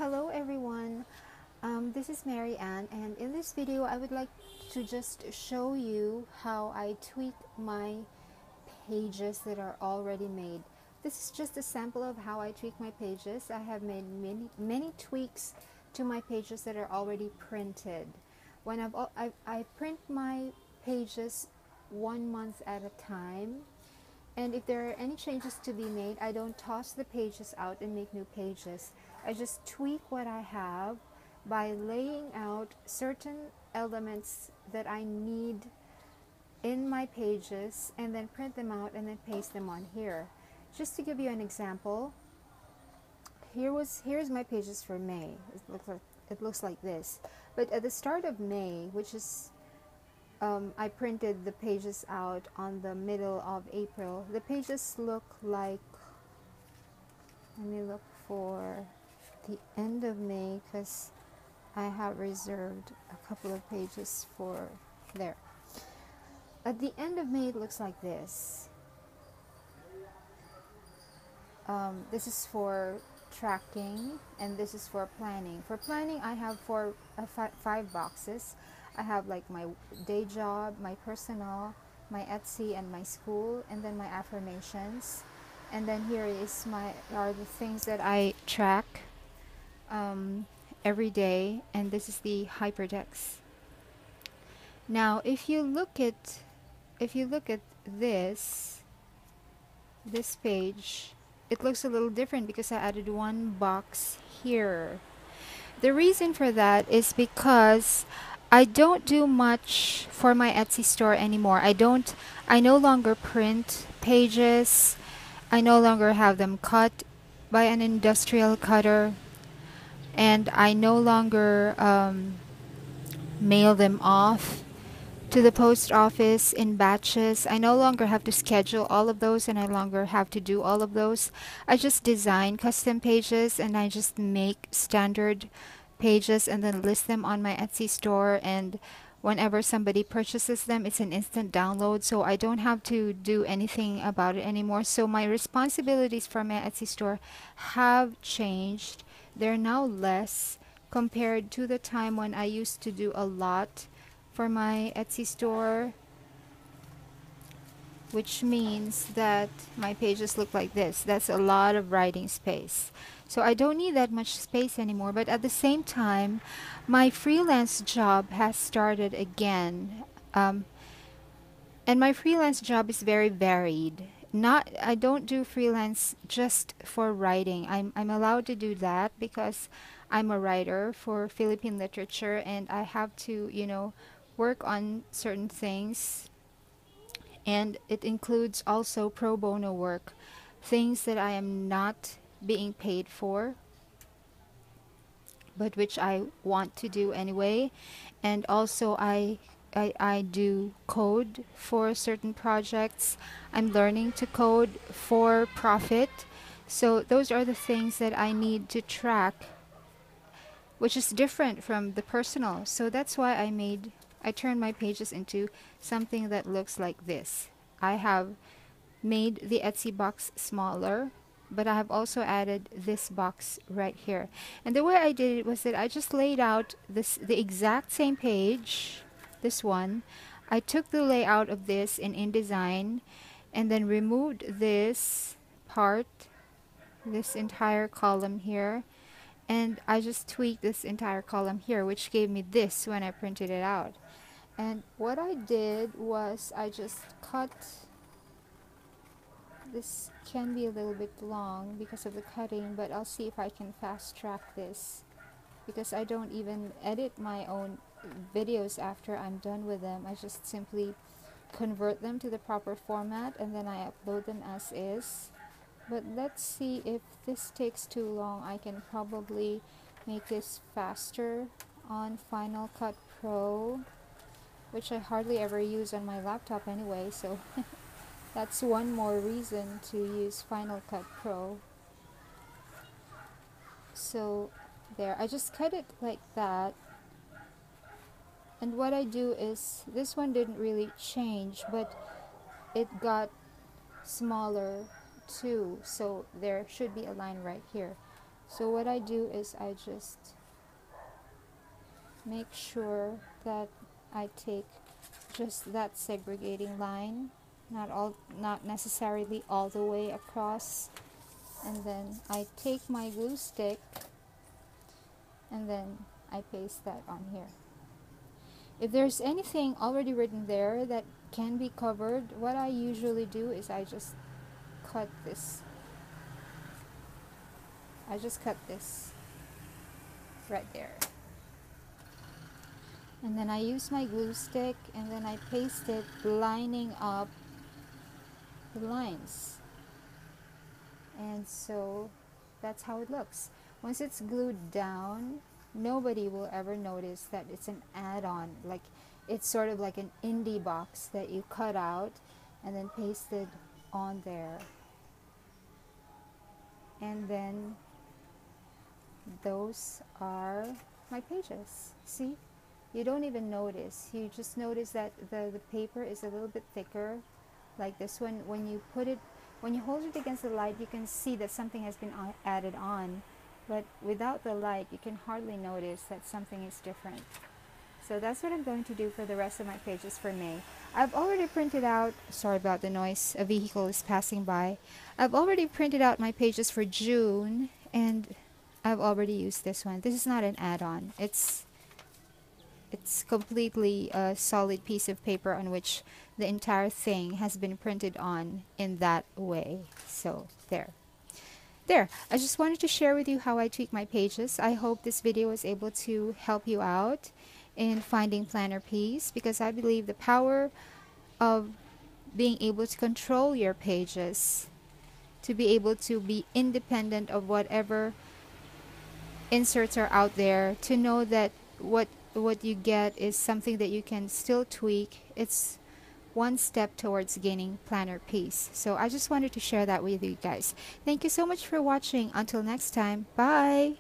Hello everyone, this is Mary Ann, and in this video I would like to just show you how I tweak my pages that are already made. This is just a sample of how I tweak my pages. I have made many tweaks to my pages that are already printed. When I print my pages 1 month at a time, and if there are any changes to be made, I don't toss the pages out and make new pages. I just tweak what I have by laying out certain elements that I need in my pages and then print them out and then paste them on here. Just to give you an example, here's my pages for May. It looks like this. But at the start of May, which is I printed the pages out on the middle of April. The pages look like, let me look for the end of May because I have reserved a couple of pages for there. At the end of May, it looks like this. This is for tracking and this is for planning. For planning, I have five boxes. I have like my day job, my personal, my Etsy, and my school, and then my affirmations. And then here are the things that I track every day, and this is the hypertext. Now, if you look at this page, it looks a little different because I added one box here. The reason for that is because I don't do much for my Etsy store anymore. I no longer print pages. I no longer have them cut by an industrial cutter. And I no longer mail them off to the post office in batches. I no longer have to schedule all of those and I no longer have to do all of those. I just design custom pages and I just make standard pages and then list them on my Etsy store, and whenever somebody purchases them, it's an instant download, so I don't have to do anything about it anymore. So my responsibilities for my Etsy store have changed. They're now less compared to the time when I used to do a lot for my Etsy store, which means that my pages look like this. That's a lot of writing space. So I don't need that much space anymore, but at the same time, my freelance job has started again. And my freelance job is very varied. I don't do freelance just for writing. I'm allowed to do that because I'm a writer for Philippine literature and I have to, work on certain things, and it includes also pro bono work, things that I am not being paid for, but which I want to do anyway. And also I do code for certain projects. I'm learning to code for profit. So those are the things that I need to track, which is different from the personal. So that's why I turned my pages into something that looks like this. I have made the Etsy box smaller, but I have also added this box right here. And the way I did it was that I just laid out the exact same page, this one. I took the layout of this in InDesign and then removed this part, this entire column here, and I just tweaked this entire column here, which gave me this when I printed it out. And what I did was I just cut. This can be a little bit long because of the cutting, but I'll see if I can fast track this because I don't even edit my own videos after I'm done with them. I just simply convert them to the proper format and then I upload them as is. But let's see if this takes too long. I can probably make this faster on Final Cut Pro, which I hardly ever use on my laptop anyway, so that's one more reason to use Final Cut Pro. So there, I just cut it like that. And what I do is, this one didn't really change, but it got smaller too. So there should be a line right here. So what I do is I just make sure that I take just that segregating line, not necessarily all the way across, and then I take my glue stick and then I paste that on here. If there's anything already written there that can be covered, what I usually do is I just cut this. I just cut this right there. And then I use my glue stick and then I paste it, lining up the lines. And so that's how it looks. Once it's glued down, nobody will ever notice that it's an add-on. Like, it's sort of like an indie box that you cut out and then pasted on there. And then those are my pages. See? You don't even notice. You just notice that the paper is a little bit thicker. Like this one, when you hold it against the light, you can see that something has been added on. But without the light, you can hardly notice that something is different. So that's what I'm going to do for the rest of my pages for May. I've already printed out, sorry about the noise, a vehicle is passing by. I've already printed out my pages for June, and I've already used this one. This is not an add-on. It's completely a solid piece of paper on which the entire thing has been printed on in that way. So there. I just wanted to share with you how I tweak my pages. I hope this video was able to help you out in finding planner peace, because I believe the power of being able to control your pages, to be able to be independent of whatever inserts are out there, to know that what you get is something that you can still tweak. It's one step towards gaining planner peace. So I just wanted to share that with you guys. Thank you so much for watching. Until next time, bye.